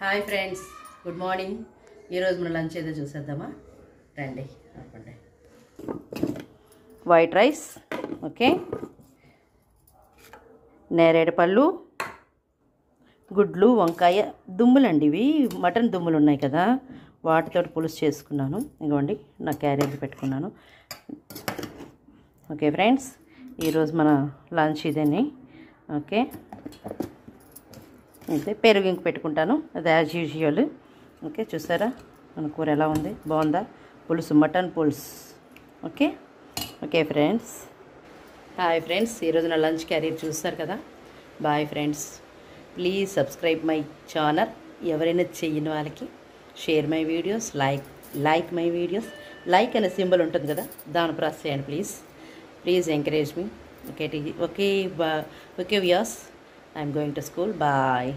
Hi friends, good morning. ఈరోజు మన lunch ఏదో చూసేద్దామా రండి. ఆపండి. వైట్ రైస్, ఓకే, నేరేడు పళ్ళు, గుడ్లు, వంకాయ, దుమ్ములండి. ఇవి మటన్ దుమ్ములు ఉన్నాయి కదా, వాటితో పులుసు చేసుకున్నాను. ఇదిగోండి నా క్యారేజ్ పెట్టుకున్నాను. ఓకే ఫ్రెండ్స్, ఈరోజు మన లంచ్ ఇదేని. ఓకే, అయితే పెరుగు ఇంక పెట్టుకుంటాను, అది యాజ్ యూజువల్. ఓకే, చూసారా మన కూర ఎలా ఉంది, బాగుందా? పులుసు, మటన్ పులుసు. Okay okay friends, hi friends. ఈరోజు నా లంచ్ క్యారియర్ చూస్తారు కదా. Bye friends, please subscribe my channel. ఎవరైనా చెయ్యని వాళ్ళకి share my videos, like my videos. Like అనే సింబల్ ఉంటుంది కదా, దాన్ని ప్రెస్ చేయండి please. Please encourage me. Okay okay okay viewers, I'm going to school. Bye.